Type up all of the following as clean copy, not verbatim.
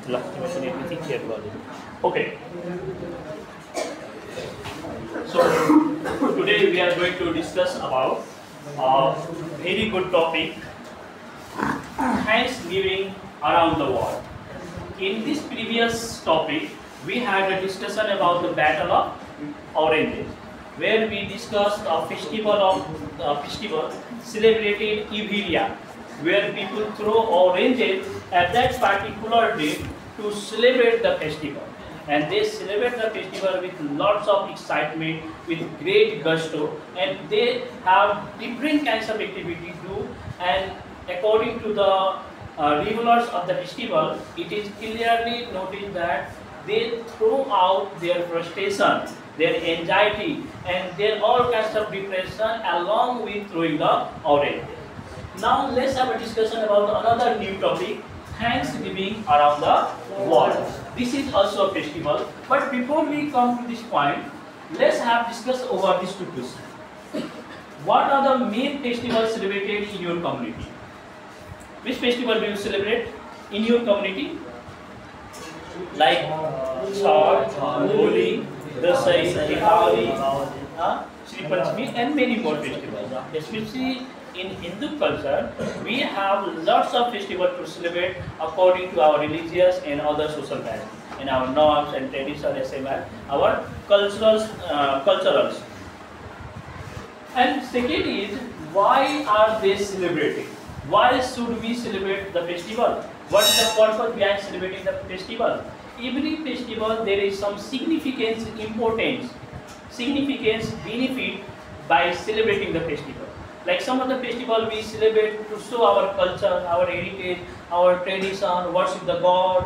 Okay. So today we are going to discuss about a very good topic, Thanksgiving around the world. In this previous topic, we had a discussion about the Battle of Oranges, where we discussed a festival celebrated Iberia, where people throw oranges at that particular day to celebrate the festival. And they celebrate the festival with lots of excitement, with great gusto, and they have different kinds of activity too. And according to the revelers of the festival, it is clearly noticed that they throw out their frustration, their anxiety, and their all kinds of depression along with throwing the orange. Now let's have a discussion about another new topic, Thanksgiving around the world. This is also a festival, but before we come to this point, let's have discuss over these two questions. What are the main festivals celebrated in your community? Which festival do you celebrate in your community? Like Chhath, Holi, Dasai, Diwali, Shri Panchami, and many more festivals. Especially in Hindu culture, we have lots of festivals to celebrate according to our religious and other social values, and our norms and traditions, as our culturals. And second is, why are they celebrating? Why should we celebrate the festival? What is the purpose behind celebrating the festival? Every festival there is some significance, importance, benefit by celebrating the festival. Like some of the festival we celebrate to show our culture, our heritage, our tradition, worship the God,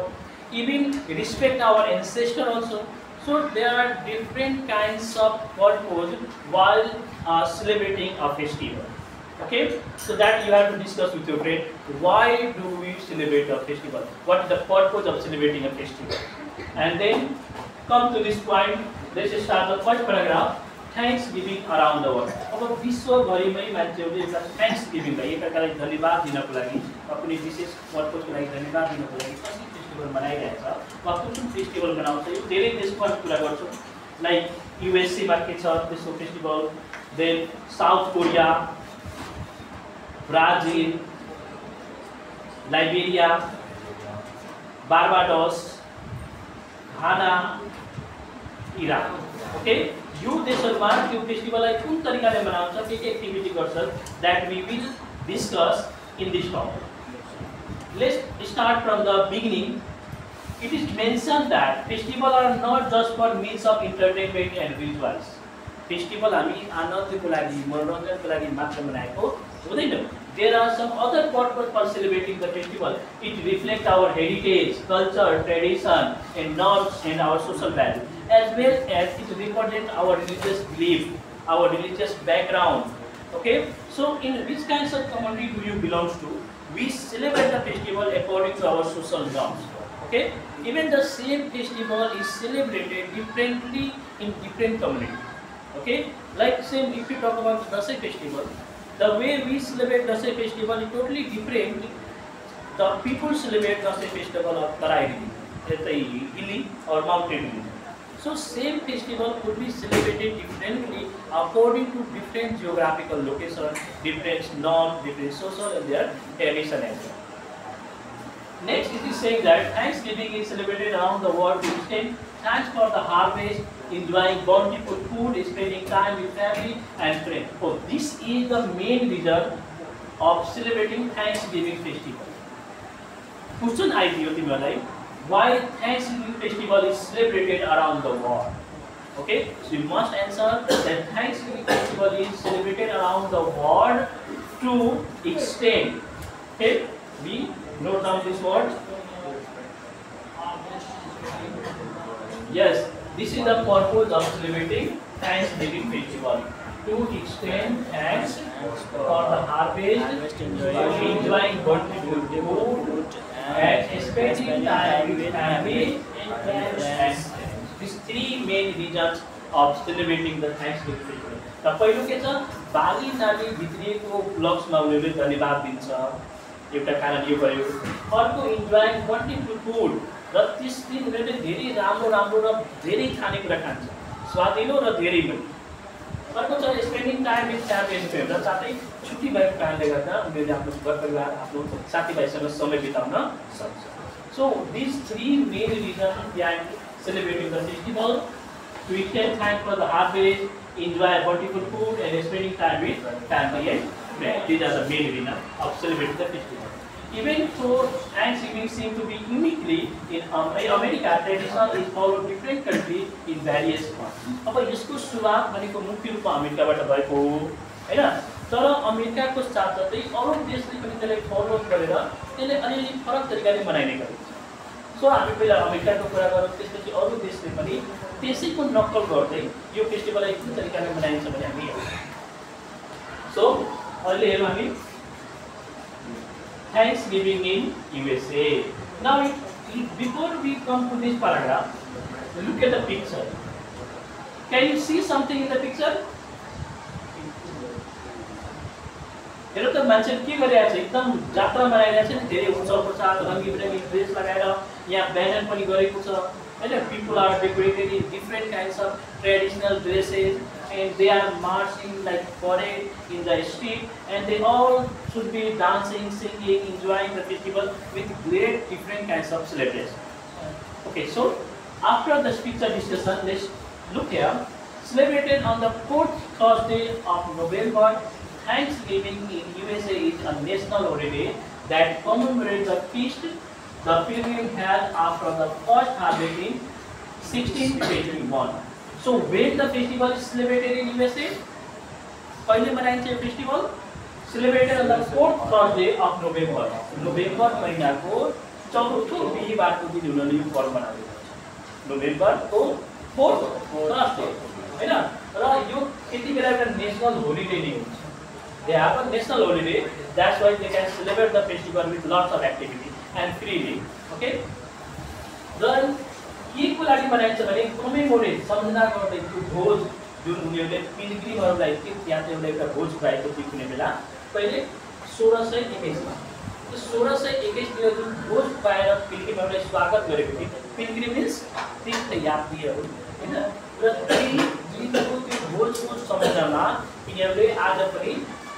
even respect our ancestor also. So there are different kinds of purpose while celebrating a festival. Okay, so that you have to discuss with your friend. Why do we celebrate a festival? What is the purpose of celebrating a festival? And then come to this point. Let's start the first paragraph. Thanksgiving around the world. अब विश्वभरिमै मान्छेहरूले एउटा थ्याङ्क्सगिभिङलाई एक प्रकारले धन्यवाद दिनको लागि कुनै विशेष पर्पजको लागि धन्यवाद दिनको लागि कसरी फेस्टिभल मनाइरहेछ वा कुन फेस्टिभल मनाउँछ यो धेरै देशमा कुरा गर्छौँ. लाइक युएसए मा के छ त्यसको festival, then South Korea, Brazil, Liberia, Barbados, Ghana, Iraq. Okay, यो देशहरुमा त्यो फेस्टिभललाई कुन तरिकाले मनाउँछ, के एक्टिभिटी गर्छ, that we will discuss in this topic. Let's start from the beginning. It is mentioned that festivals are not just for means of entertainment and rituals. Festival हामी आनन्दको लागि, मनोरञ्जनको लागि मात्र मनाएको हुँदैन. There are some other purposes for celebrating the festival. It reflects our heritage, culture, tradition, and norms and our social values, as well as it represents our religious belief, our religious background. Okay, so in which kinds of community do you belong to? We celebrate the festival according to our social norms. Okay, even the same festival is celebrated differently in different communities. Okay, like same if you talk about the Dasai festival, the way we celebrate Dasai festival is totally different. The people celebrate Dasai festival of Tarai hilly or mountain region. So same festival could be celebrated differently according to different geographical location, different norms, different social and their tradition as well. Next, it is saying that Thanksgiving is celebrated around the world to extend thanks for the harvest, enjoying bountiful food, spending time with family and friends. So this is the main reason of celebrating Thanksgiving festival. Question I give you, why Thanksgiving festival is celebrated around the world? Okay, so you must answer that Thanksgiving festival is celebrated around the world to extend. Okay, we note down this word. Yes, this is the purpose of celebrating Thanksgiving festival. To extend thanks for the harvest, enjoying bountiful food, and spending time with family and friends. These three main reasons of celebrating the Thanksgiving festival. The पहिलो के छ, बाली नाली भित्रिएको उपलक्ष्यमा उनीहरूले धन्यवाद दिन्छ. एउटा कारण यो भयो. अर्को enjoying bountiful food. र त्यस दिन उनीहरूले धेरै राम्रो राम्रो र धेरै खानेकुरा खान्छ, स्वादिलो र धेरै पनि। अर्को छ spending time with family and friend, र साथै छुट्टी भएको कारणले गर्दा उनीहरूले आफ्नो घर परिवार आफ्नो साथीभाइसँग समय बिताउन सक्छ। So this 3 main reason behind celebrating the festival: to extend thanks for the harvest, enjoy bountiful food, and spending time with family and friends. These are the main reasons of celebrating the festival. Even though Thanksgiving seems to be uniquely in America, tradition is followed different countries in various forms. अब यसको सुरुवात भनेको मुख्य रूपमा अमेरिकाबाट भएको हो हैन, तर अमेरिकाको साथसाथै अरू देशले पनि त्यसलाई फलो गरेर त्यसले अलिअलि फरक तरिकाले मनाइने गरिन्छ। सो हामी पहिला अमेरिकाको कुरा गरौँ, त्यसपछि अरू देशले पनि त्यसैको नक्कल गर्दै यो फेस्टिभललाई कुन तरिकाले मनाइन्छ भने हामी हेर्छौँ। सो अहिले हेरौँ हामी Thanksgiving in USA. Now, before we come to this paragraph, look at the picture. Can you see something in the picture? हेर्नु त मान्छेले के गरिरहेको छ, एकदम जात्रा मनाइरहेको छ नि, धेरै उचाउ प्रचार रङ्गी बिरङ्गी ड्रेस लगाएर यहाँ ब्यानर पनि गरेको छ हैन। People are decorated in different kinds of traditional dresses and they are marching like parade in the street, and they all should be dancing, singing, enjoying the festival with great different kinds of celebration. Okay, so after the picture discussion, let's look here. Celebrated on the 4th Thursday of November, Thanksgiving in USA is a national holiday that commemorates the feast the pilgrim had after the first harvest in 1621. So when the festival is celebrated in USA, पहिले मनाइन्छ यो festival celebrated on the 4th Thursday of November. November महिनाको चौथो बिहीबारको दिन उनीहरूले यो पर्व मनाउने गर्छ। नोभेम्बरको 4th Thursday हैन, र यो त्यति बेला एउटा नेशनल होलिडे नै हुन्छ। They have a national holiday, that's why they can celebrate the festival with lots of activity and freely. Okay? Then के को लागि मनाइन्छ भने कमेमोरेट सम्झना गर्दै त्यो भोज जुन उनीहरूले पिलग्रिमहरूलाई तीर्थयात्रीहरूलाई एउटा भोज खुवाएको थियो कुनै बेला पहिले 1621 मा। त्यो 1621 तिर जुन भोज खुवाएर पिलग्रिमहरूलाई स्वागत गरेको थियो, पिलग्रिम मिन्स तीर्थयात्रीहरू हैन, र त्यही दिनको त्यो भोजको सम्झनामा यिनीहरूले आज पनि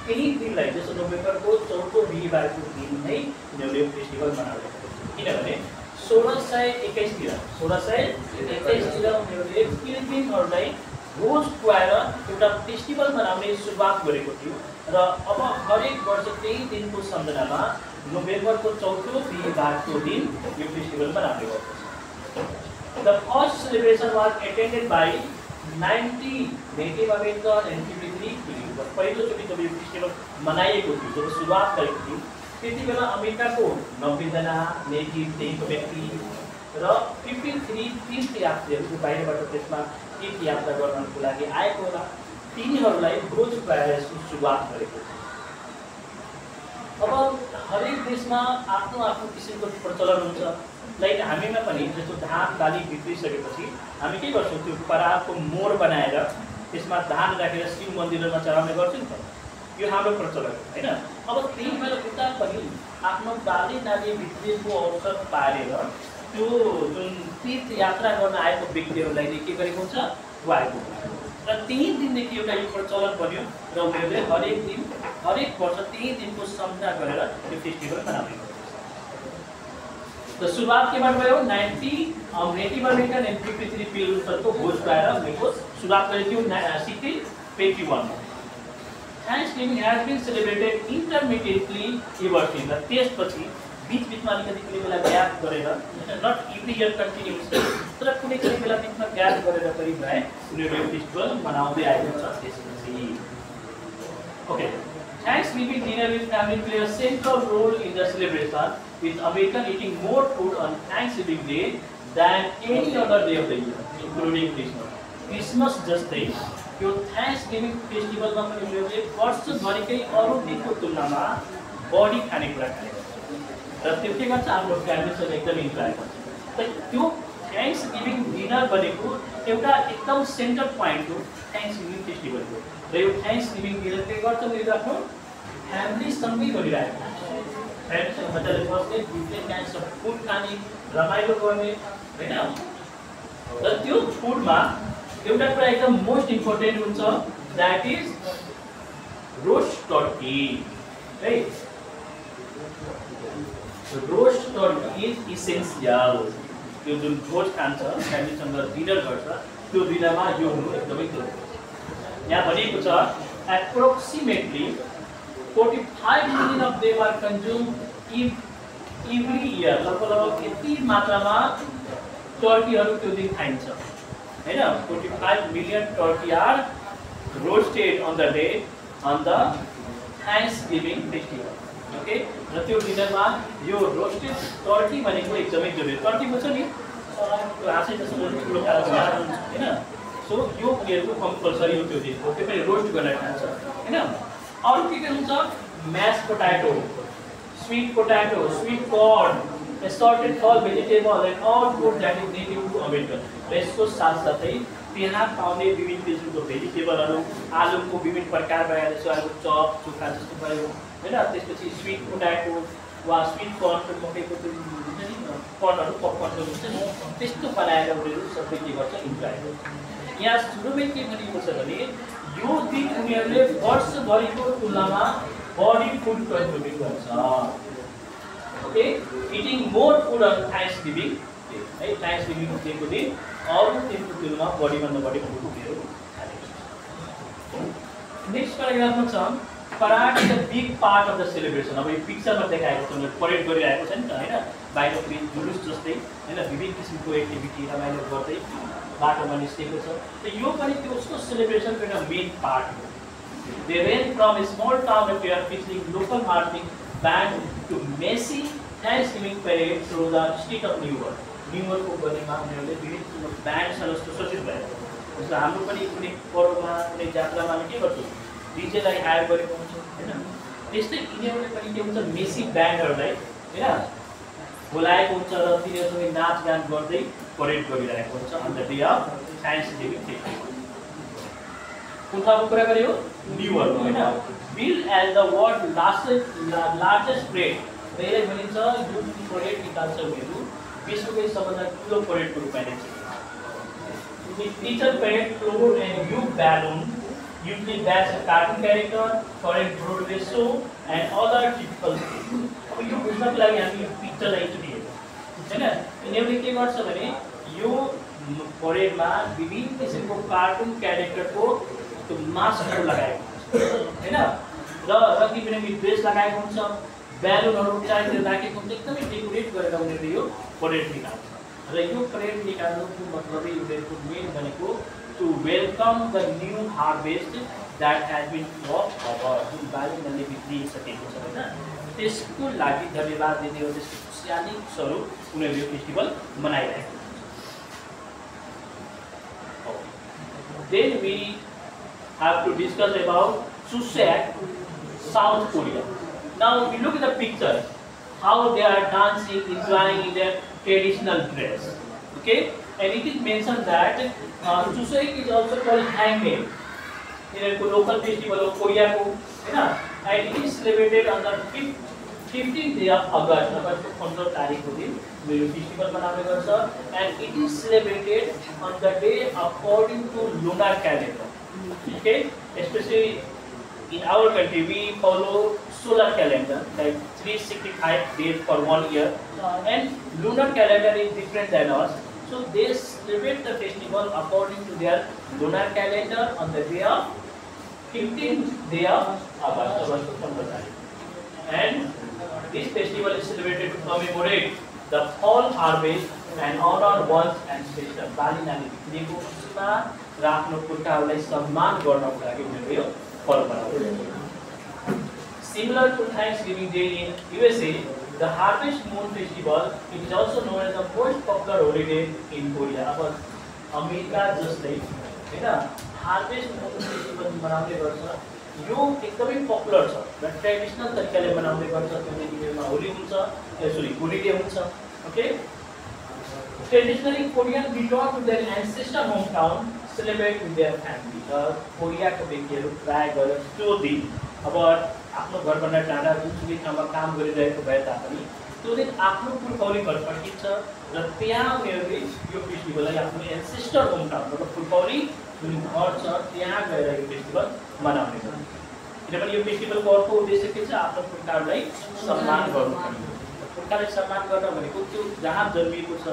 त्यही दिनलाई जस्तो नोभेम्बरको चौथो बिहीबारको दिन नै यिनीहरूले फेस्टिभल मनाउँदै छन्। किनभने 1621 तिर उनीहरूले पिलग्रिमहरूलाई भोज खुवाएर एउटा फेस्टिभल मनाउने सुरुवात गरेको थियो, र अब हरेक वर्ष त्यही दिनको सम्झनामा नोभेम्बरको चौथो बिहीबारको दिन यो फेस्टिभल मनाउने गर्दछ। The first celebration was attended by 90 Native Americans and 53 pilgrims. पहिलोचोटि जब यो फेस्टिभल मनाइएको थियो, जब सुरुवात गरेको थियो, त्यति बेला अमेरिकाको 90 जना नेटिभ त्यहीको व्यक्ति र 53 तीर्थयात्रीहरू बाहिरबाट त्यसमा तीर्थयात्रा गर्नको लागि आएको होला, तिनीहरूलाई भोज खुवाएर यसको सुरुवात गरेको थियो। अब हरेक देशमा आफ्नो आफ्नो किसिमको प्रचलन हुन्छ। लाइक हामीमा पनि जस्तो धान बाली बिग्रिसकेपछि हामी के गर्छौँ, त्यो परालको मोर बनाएर त्यसमा धान राखेर शिव मन्दिरमा चढाउने गर्छौँ नि त, यो हाम्रो प्रचलन हैन। अब त्यही बेला उता पनि आफ्नो बाली नाली बिग्रिएको अवसर पारेर त्यो जुन तीर्थयात्रा गर्न आएको व्यक्तिहरूलाई के गरेको हुन्छ, खुवाएको हुन्छ, र त्यही दिनदेखि एउटा यो प्रचलन बन्यो र उनीहरूले हरेक दिन हरेक वर्ष त्यही दिनको सम्झना गरेर यो फेस्टिभल मनाउने गर्छ। त सुरुवात केबाट भयो, 90 नेटिभ अमेरिकन एन्ड 53 पिलग्रिम्सहरूको भोज खुवाएर उनीहरूको सुरुवात गरेको थियो 1621 मा। Thanksgiving has been celebrated intermittently ever since. त्यसपछि बीच-बीचमा अलिकति कुनै बेला ग्याप गरेर, नट एभ्री इयर कन्टिन्युअसली, तर कुनै बेला बीचमा ग्याप गरेर पनि भए उनीहरूले फेस्टिभल मनाउँदै आएको छ त्यसपछि। Okay, Thanksgiving dinner with family plays a central role in the celebration, with Americans eating more food on Thanksgiving Day than any other day of the year, including Christmas. Christmas जस्तै यो थ्याङ्क्सगिभिङ फेस्टिभलमा पनि उनीहरूले वर्षभरिकै अरू दिनको तुलनामा बढी खानेकुरा खाएको छ, र त्यो के गर्छ, आफ्नो फ्यामिलीसँग एकदम इन्जोय गर्छ। त त्यो थ्याङ्क्सगिभिङ डिनर भनेको एउटा एकदम सेन्टर पोइन्ट हो थ्याङ्क्सगिभिङ फेस्टिभलको, र यो थ्याङ्क्सगिभिङ डिनर के गर्छ, उनीहरू आफ्नो फ्यामिलीसँगै गरिरहेको फ्यामिलीसँग मजाले बस्ने, डिफ्रेन्ट काइन्ड्स अफ फुड खाने, रमाइलो गर्ने हैन। र त्यो फुडमा एउटा कुरा एकदम मोस्ट इम्पोर्टेन्ट हुन्छ, द्याट इज रोस्ट टर्की है। Roast Turkey is essential. त्यो जुन भोज खान्छ, फ्यामिलीसँग डिनर गर्छ, त्यो डिनरमा यो हुनु एकदमै जरुरी। यहाँ भनिएको छ approximately 45 million of them are consumed every year। लगभग यति मात्रामा टर्कीहरू त्यो दिन खाइन्छ हैन। 45 million turkey are roasted on the day on the Thanksgiving festival। Okay, र त्यो डिनरमा यो रोस्टेड टर्की भनेको एकदमै जरुरी। टर्की भन्छ नि हाँसै जस्तो ठुलो खालको हैन। सो यो उनीहरूको कम्पलसरी हो त्यो दिन, त्यो पनि रोस्ट गरेर खान्छ हैन। अरु के हुन्छ, mash potato, sweet potato, sweet corn, assorted fall vegetable and all food that is native to America। र यसको साथसाथै त्यहाँ पाउने विभिन्न किसिमको भेजिटेबलहरू, आलुको विभिन्न प्रकार भएर जस्तो आलु चप, चोखा जस्तो भयो हैन। त्यसपछि स्वीट पोटाटो वा स्वीट कर्नको मकैको त्यो हुन्छ नि कर्नहरू, पपकर्नहरू हुन्छ नि, त्यस्तो बनाएर उनीहरू सबै के गर्छ, इन्जोय गर्छ। यहाँ सुरुमै के भनेको छ भने यो दिन उनीहरूले वर्षभरिको तुलनामा बढी फुड कन्ज्युम गर्छ। Okay, eating more food on Thanksgiving है। थ्याङ्क्सगिभिङ डेको दिन अरू दिनको तुलनामा बढीभन्दा बढी फुड उनीहरू खाने। नेक्स्ट प्याराग्राफमा छ parade is a big part of the celebration. अब यो पिक्चरमा देखाएको छ, उनीहरू परेड गरिरहेको छ नि त हैन, बाहिर जुलुस जस्तै हैन, विभिन्न किसिमको एक्टिभिटी रमाइलो गर्दै बाटोमा निस्केको छ। त यो पनि त्यो उसको सेलिब्रेसनको एउटा मेन पार्ट हो। They range from a small town affair featuring local marching band to Macy Thanksgiving parade through the street of New York. न्युयोर्कको गलीमा उनीहरूले विभिन्न किसिमको ब्यान्डसँग जस्तो सजिलो भएको जस्तो हाम्रो पनि कुनै पर्वमा कुनै जात्रामा के गर्छौँ, डिजेलाई हायर गरेको हुन्छ हैन। त्यस्तै यिनीहरूले पनि के हुन्छ, मेसी ब्यान्डहरूलाई हैन बोलाएको हुन्छ र तिनीहरूसँग नाचगान गर्दै परेड गरिरहेको हुन्छ on the day of Thanksgiving festival. कुन ठाउँको कुरा गर्यो, न्युयोर्क हैन। Billed as the world largest parade, त्यसलाई भनिन्छ यो परेड निकाल्छ उनीहरू विश्वकै सबभन्दा ठुलो परेडको रूपमा लिन्छ। It features parade float and huge balloon, usually that's a cartoon character for a Broadway show and other typical things। अब यो बुझ्नको लागि हामी यो पिक्चरलाई एकचोटि हेरौँ हैन। यिनीहरूले के गर्छ भने यो परेडमा विभिन्न किसिमको कार्टुन क्यारेक्टरको त्यो मास्कहरू लगाएको हुन्छ हैन, र रङ्गी-बिरङ्गी ड्रेस लगाएको हुन्छ, ब्यालुनहरू चारतिर राखेको हुन्छ, एकदमै डेकोरेट गरेर उनीहरूले यो परेड निकाल्छ। र यो परेड निकाल्नुको मतलब उनीहरूको मेन भनेको to welcome the new harvest that has been crop over, जुन बाली उनीहरूले बिग्रिसकेको छ हैन, त्यसको लागि धन्यवाद दिने हो, त्यसको खुसियाली स्वरूप उनीहरूले यो फेस्टिभल मनाइरहेको हुन्छ। Then we have to discuss about Chuseok, South Korea। Now if you look at the picture, how they are dancing, enjoying in their traditional dress, okay, and it is mentioned that Chuseok is also called Hangman, in a local festival of Korea ko हैन, and it is celebrated on the 15th day of August, अगस्त को 15 तारिक को दिन यो festival मनाउने गर्छ, and it is celebrated on the day according to lunar calendar। Okay, especially in our country we follow solar calendar like 365 days for 1 year, and lunar calendar is different than us, so they celebrate the festival according to their lunar calendar on the day of 15th day of August, and this festival is celebrated to commemorate the fall harvest and honor one's ancestors। बाली नानी बिग्रेको खुसीमा र आफ्नो पुर्खाहरूलाई सम्मान गर्नको लागि उनीहरूले यो पर्व मनाउँछन्। Similar to Thanksgiving Day in USA, the Harvest Moon Festival, it is also known as the most popular holiday in Korea। अब अमेरिका जस्तै हैन हार्भेस्ट मुन फेस्टिभल मनाउने गर्छ, यो एकदमै पपुलर छ र ट्रेडिसनल तरिकाले मनाउने गर्छ। त्यो दिनमा होली हुन्छ, सरी होलिडे हुन्छ। Okay, traditionally Korean return to their ancestor hometown, celebrate with their family। कोरियाको व्यक्तिहरू प्राय गरेर त्यो दिन अब आफ्नो घरभन्दा टाढा जुनसुकै ठाउँमा काम गरिरहेको भए तापनि त्यो दिन आफ्नो पुर्खौली घर फर्किन्छ र त्यहाँ उनीहरूले यो फेस्टिभललाई आफ्नो एन्सेस्टर होम टाउन मतलब पुर्खौली जुन घर छ त्यहाँ गएर यो फेस्टिभल मनाउने गर्छ। किनभने यो फेस्टिभलको अर्को उद्देश्य के छ, आफ्नो पुर्खाहरूलाई सम्मान गर्नु। पुर्खालाई सम्मान गर्न भनेको त्यो जहाँ जन्मिएको छ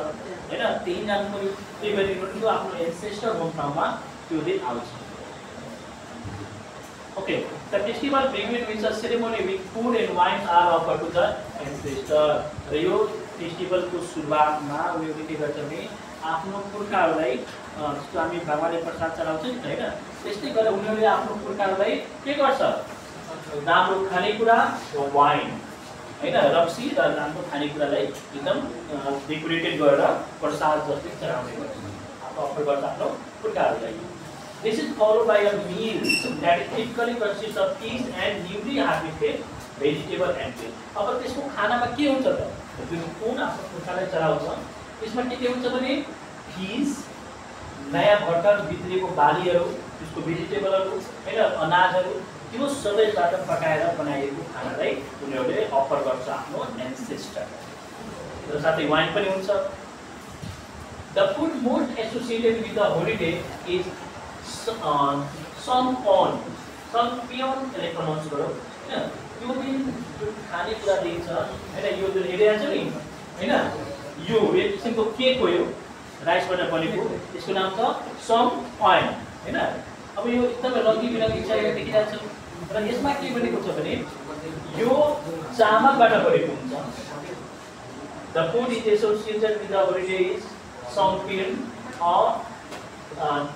होइन त्यही जानु पऱ्यो। त्यही गरी त्यो आफ्नो एन्सेस्टर होम ठाउँमा त्यो दिन आउँछ। Okay, the festival begins with a ceremony with food and wine are offered to the ancestor. र यो फेस्टिभलको सुरुवातमा उनीहरूले के गर्छ भने आफ्नो पुर्खाहरूलाई जस्तो हामी भगवानले प्रसाद चढाउँछ नि होइन, त्यस्तै गरेर उनीहरूले आफ्नो पुर्खाहरूलाई के गर्छ, राम्रो खानेकुरा वाइन होइन रक्सी र राम्रो खानेकुरालाई एकदम डेकोरेटेड गरेर प्रसाद जस्तै चढाउने गर्छ, अफर गर्छ आफ्नो पुर्खाहरूलाई। This is followed by a meal that typically consists of fish and newly harvested vegetable and fish. अब त्यसको खानामा के हुन्छ त, जुन कुन आफ्नो पुर्खालाई चढाउँछ त्यसमा के हुन्छ भने फिस, नयाँ भर्खर भित्रिएको बालीहरू, त्यसको भेजिटेबलहरू होइन अनाजहरू, त्यो सबैबाट पकाएर बनाइएको खानालाई उनीहरूले अफर गर्छ आफ्नो एन्सेस्टर र साथै वाइन पनि हुन्छ। The food most associated with the holiday is समपन यसलाई प्रनाउन्स गरौँ होइन। त्यो दिन जुन खानेकुरा दिन्छ होइन, यो जुन हेरिरहेको छ नि होइन, यो एक किसिमको केक हो, यो राइसबाट बनेको, यसको नाम छ समपन होइन। अब यो एकदमै रङ्गी बिरङ्गी छ, यो देखिरहेको छ र यसमा के बनेको छ भने यो चामलबाट बनेको हुन्छ। The food is associated with the holiday is songpyeon or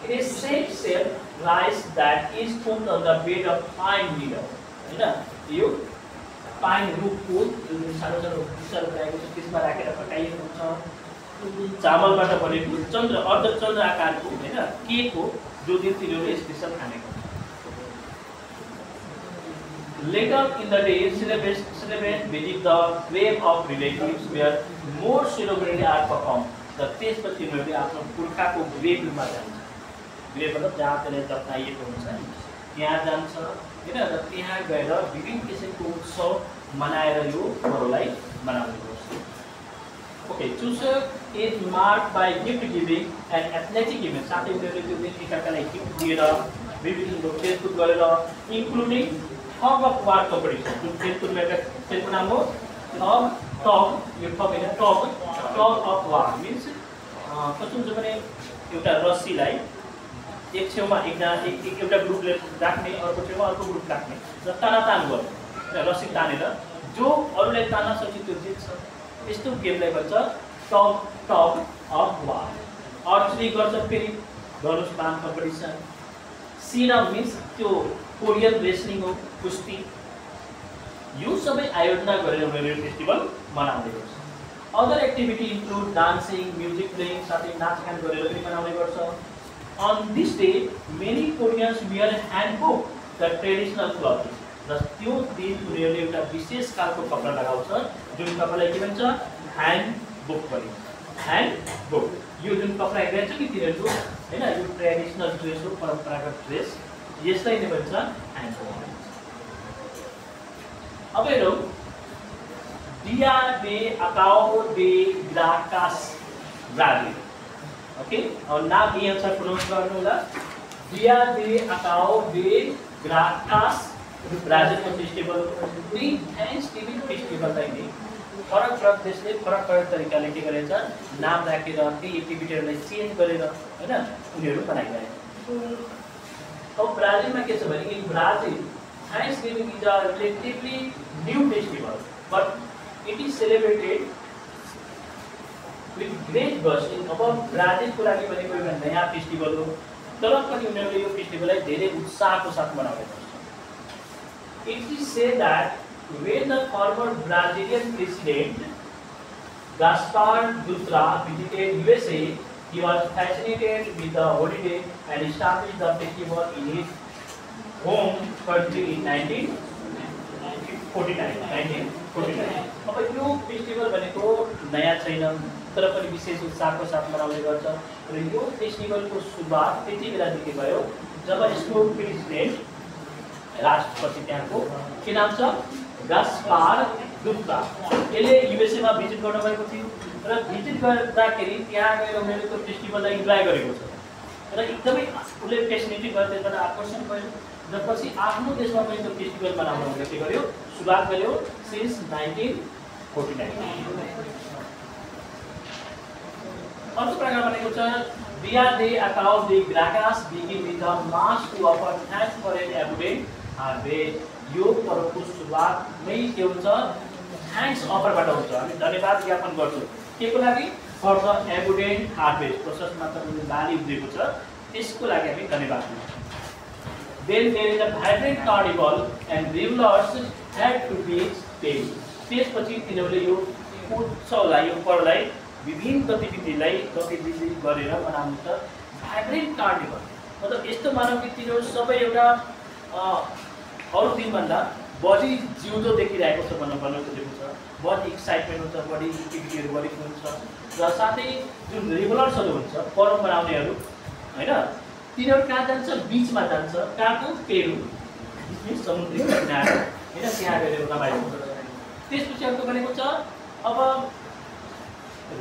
it is shaped rice that is cooked on the bed of pine needle हैन। यो पाइन रुखको जुन सानो सानो पिसहरू रहेको छ त्यसमा राखेर पकाइएको हुन्छ। चामलबाट बनेको चन्द्र अर्धचन्द्र आकारको हैन केक हो, जो दिन तिनीहरूले स्पेशल खाने गर्छ। Later in the day, celebrate visit the grave of relatives where more ceremonies are performed. र त्यसपछि उनीहरूले आफ्नो पुर्खाको ग्रेभमा जान्छ। ग्रेभ मतलब जहाँ त्यसलाई दफनाइएको हुन्छ त्यहाँ जान्छ होइन, र त्यहाँ गएर विभिन्न किसिमको उत्सव मनाएर यो पर्वलाई मनाउने गर्छ। Okay, Chuseok is marked by gift giving and athletic event. साथै उनीहरूले त्यो दिन एकअर्कालाई गिफ्ट दिएर विभिन्न किसिमको खेलकुद गरेर including tug of war competition. जुन खेलकुदमा एउटा खेलको नाम हो टग, यो टग होइन टग अफ वार मिन्स कस्तो हुन्छ भने एउटा रस्सीलाई एक छेउमा एउटा ग्रुपले राख्ने, अर्को छेउमा अर्को ग्रुप राख्ने र तानातान गर्ने, रस्सी तानेर जो अरूलाई तान्न सक्छ त्यो जित्छ। यस्तो गेमलाई भन्छ टग अफ वार। आर्चरी गर्छ फेरि धनुष बाण कम्पिटिसन। सिना मिन्स त्यो कोरियन रेस्लिङ हो, कुस्ती। यो सबै आयोजना गरेर उनीहरूले फेस्टिभल मनाउने गर्छ। Other activity include dancing, music playing, साथै नाचगान गरेर पनि मनाउने गर्छ। On this day, many Koreans wear hanbok, the traditional clothing. र त्यो दिन उनीहरूले एउटा विशेष खालको कपडा लगाउँछ जुन कपडालाई के भन्छ ह्यान्डबुक भनिन्छ। ह्यान्डबुक यो जुन कपडा हेरेको छ नि तिनीहरूको होइन, यो ट्रेडिसनल ड्रेस हो, परम्परागत ड्रेस, यसलाई नै भन्छ ह्यान्डबुक। अब हेरौँ Dia de Acao de Gracas Brazil। Okay, और नाम यही अनुसार प्रोनाउंस गर्नु होला। Dia de Acao de Gracas Brazil को फेस्टिभल दुई थ्याङ्क्सगिभिङ फेस्टिभललाई नै फरक देशले फरक तरिकाले के गरेछ नाम राखेर ती एक्टिभिटीहरूलाई चेन्ज गरेर हैन उनीहरू बनाइरहेको। अब ब्राजिलमा के छ भने in Brazil Thanksgiving is a relatively new festival but it is celebrated with great busting. अब ब्राजिलको लागि भनेको एउटा नयाँ फेस्टिभल हो, तर पनि उनीहरूले यो फेस्टिभललाई धेरै उत्साहको साथ मनाउने गर्छ। It is said that when the former Brazilian president Gaspar Dutra visited USA, he was fascinated with the holiday and established the festival in his home country in 1949. अब यो फेस्टिभल भनेको नयाँ छैन, तर पनि विशेष उत्साहको साथ मनाउने गर्छ र यो फेस्टिभलको सुरुवात त्यति बेलादेखि भयो जब यसको प्रेसिडेन्ट राष्ट्रपति त्यहाँको के नाम छ गास्पार दुप्ता। यसले युएसए मा भिजिट गर्न गएको थियो र भिजिट गर्दाखेरि त्यहाँ गएर उनीहरूले त्यो फेस्टिभललाई इन्जोय गरेको छ र एकदमै उसले फेसिलिटी गर्दै त्यसबाट आकर्षण भयो र पछि आफ्नो देशमा पनि त्यो फेस्टिभल मनाउन उनले के गर्यो सुरुवात गर्यो सिन्स 1949। अर्को प्रकार भनेको छ Dia de Acau de Gragas begin with a mass to offer thanks for an abundant harvest। यो पर्वको सुरुवातमै के हुन्छ थ्याङ्क्स अफरबाट हुन्छ हामी धन्यवाद ज्ञापन गर्छौँ केको लागि for the abundant harvest process मात्रामा बाली उब्जेको छ त्यसको लागि हामी धन्यवाद दिन्छौँ। Then there is a vibrant carnival and revellers had to be paid. त्यसपछि तिनीहरूले यो उत्सवलाई यो पर्वलाई विभिन्न गतिविधि गरेर मनाउनु छ भाइब्रेन्ट कार्निभल। मतलब यस्तो मानौँ कि तिनीहरू सबै एउटा अरू दिनभन्दा बढी जिउँदो देखिरहेको छ भन्नु खोजेको छ, बढी एक्साइटमेन्ट हुन्छ, बढी एक्टिभिटीहरू गरेको हुन्छ र साथै जुन रिभलर्सहरू हुन्छ पर्व मनाउनेहरू होइन तिनीहरू कहाँ जान्छ बिचमा जान्छ कहाँको पेरु समुद्री किनारा होइन त्यहाँ गएर रमाइलो हुन्छ। त्यसपछि अर्को भनेको छ अब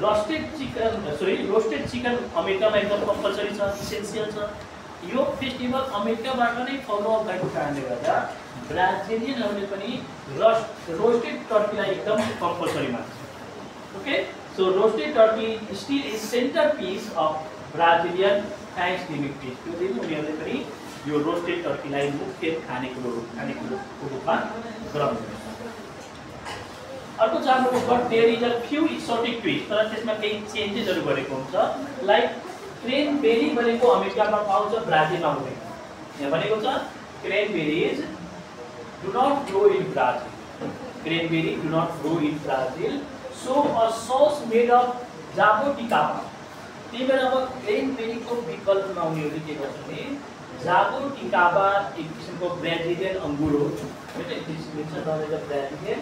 रोस्टेड चिकन अमेरिकामा एकदम कम्पलसरी छ, इसेन्सियल छ। यो फेस्टिभल अमेरिकाबाट नै फलो अप भएको कारणले गर्दा ब्राजिलियनहरूले पनि रोस्टेड टर्कीलाई एकदम कम्पलसरी मान्छ। Okay so roasted turkey still is centre piece of Brazilian Thanksgiving feast. त्यो दिन उनीहरूले पनि यो रोस्टेड टर्कीलाई मुख्य खानेकुरोको रूपमा गराउँछ। अर्को छ हाम्रो but there is a few exotic twist तर त्यसमा केही चेन्जेसहरू गरेको हुन्छ लाइक क्रेनबेरी भनेको अमेरिकामा पाउँछ ब्राजिलमा हुँदैन। यहाँ भनेको छ cranberries do not grow in Brazil. Cranberry do not grow in Brazil so a sauce made of jabuticaba. त्यही भएर अब क्रेनबेरीको विकल्पमा उनीहरूले के गर्छ भने जाबोटिकाबा एक किसिमको ब्राजिलियन अङ्गुर हो ब्राजिलियन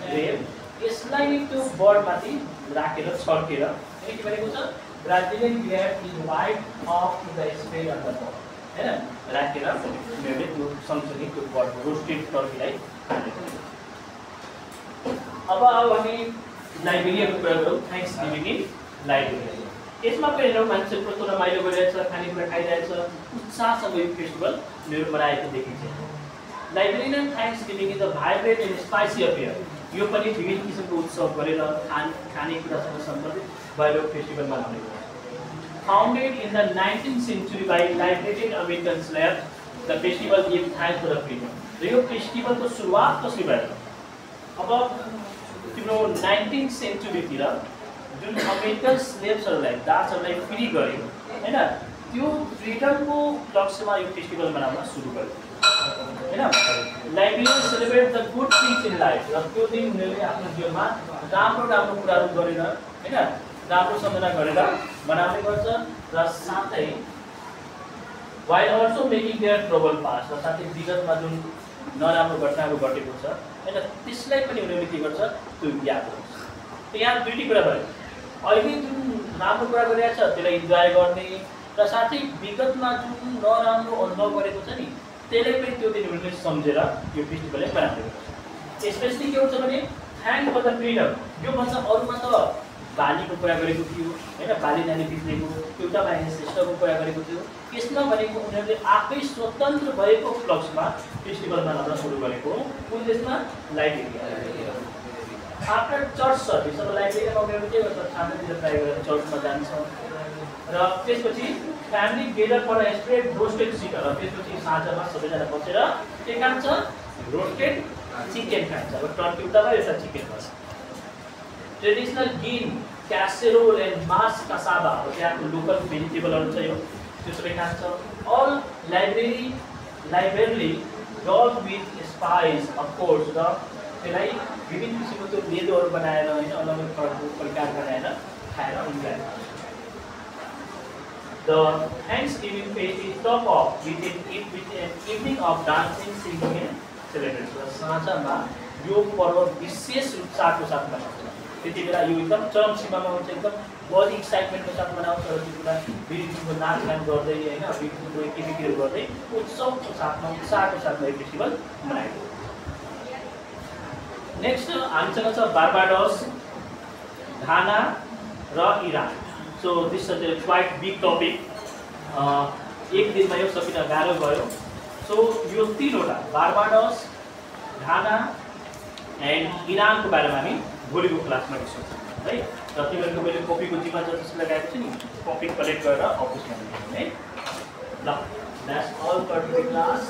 ग्रेप यसलाई त्यो बर्डमाथि राखेर छर्केर के भनेको छ Brazilian grape is white of the spread of the bird हैन राखेर उनीहरूले त्यो सँगसँगै त्यो बर्ड रोस्टेड टर्कीलाई खानेको। अब हामी लाइब्रेरीको कुरा गरौँ थ्याङ्क्सगिभिङ इन लाइब्रेरी। यसमा पनि हेरौँ मान्छे कस्तो रमाइलो गरिरहेछ खानेकुरा खाइरहेछ उत्साहसँग यो फेस्टिभल उनीहरू मनाएको देखिन्छ। Liberian Thanksgiving is a vibrant and spicy affair. यो पनि विभिन्न किसिमको उत्सव गरेर खानेकुरासँग सम्बन्धित भएर फेस्टिभल मनाउने गर्छ। Founded in the 19th century by liberated American slaves, the festival gives thanks for the freedom। र यो फेस्टिभलको सुरुवात कसरी भयो अब तिम्रो 19th century तिर जुन अमेरिकन स्लेब्सहरूलाई दासहरूलाई फ्री गर्यो हैन त्यो फ्रिडमको लक्ष्यमा यो फेस्टिभल मनाउन सुरु गर्यो हैन। Librarian celebrate the good things in life र त्यो दिन उनीहरूले आफ्नो जीवनमा राम्रो कुराहरू गरेर हैन राम्रो सम्झना गरेर मनाउने गर्छ र साथै while also making their trouble past र साथै विगतमा जुन नराम्रो घटनाहरू घटेको छ हैन त्यसलाई पनि उनीहरूले के गर्छ त्यो याद गर्छ। यहाँ दुईटी कुरा भयो अहिले जुन राम्रो कुरा गरिरहेको छ त्यसलाई इन्जोय गर्ने र साथै विगतमा जुन नराम्रो अनुभव गरेको छ नि त्यसलाई पनि त्यो दिन उनीहरूले सम्झेर यो फेस्टिभललाई मनाउने गर्छ। स्पेसली के हुन्छ भने थ्याङ्क फर द फ्रिडम। यो भन्छ अरूमा त बालीको कुरा गरेको थियो हैन बाली नानी बित्नेको एउटा बाहिर श्रेष्ठको कुरा गरेको थियो। यसमा भनेको उनीहरूले आफै स्वतन्त्र भएको उपलक्ष्यमा फेस्टिभल मनाउन सुरु गरेको कुन देशमा लाइब्रेरिया। आफ्टर चर्च सर्भिस अब लाइब्रेरीमा उनीहरू के गर्छ छानातिर ट्राई गरेर चर्चमा जान्छ र त्यसपछि family gather for a spread roasted chicken र त्यसपछि साँझमा सबैजना बसेर के खान्छ रोस्टेड चिकन खान्छ। अब टर्की उता भयो यता चिकन खान्छ। ट्रेडिसनल गिन क्यासेरोल एन्ड मास कासाबा त्यहाँको लोकल भेजिटेबलहरू छ यो त्यो सबै खान्छ। All library doll with spice of course र त्यसलाई विभिन्न किसिमको त्यो लेदोहरू बनाएर होइन अलग अलग प्रकार बनाएर खाएर इन्जोय गर्छ। The Thanksgiving fest is top off with an evening of dancing singing and celebration. साँझमा यो पर्व विशेष उत्साहको साथ मनाउँछ। त्यति बेला यो एकदम चरम सीमामा हुन्छ, एकदम बहुत एक्साइटमेन्टको साथ मनाउँछ र त्यो कुरा वीरगीतको नाचगान गर्दै होइन वीरगीतको एक्टिभिटीहरू गर्दै उत्सवको साथमा उत्साहको साथमा यो फेस्टिभल मनाएको। नेक्स्ट हामीसँग छ बार्बाडोस, घाना र Iran. So this is a quite big topic, एक दिनमा यो सकिन गाह्रो भयो। सो यो तीनवटा बार्बाडोस, घाना एन्ड इरानको बारेमा हामी भोलिको क्लासमा डिस्कस गर्छौँ है। र तिमीहरूको मैले कपीको जिम्मा जति लगाएको छु नि कपी कलेक्ट गरेर अफिसमा है। ल that's all for today class.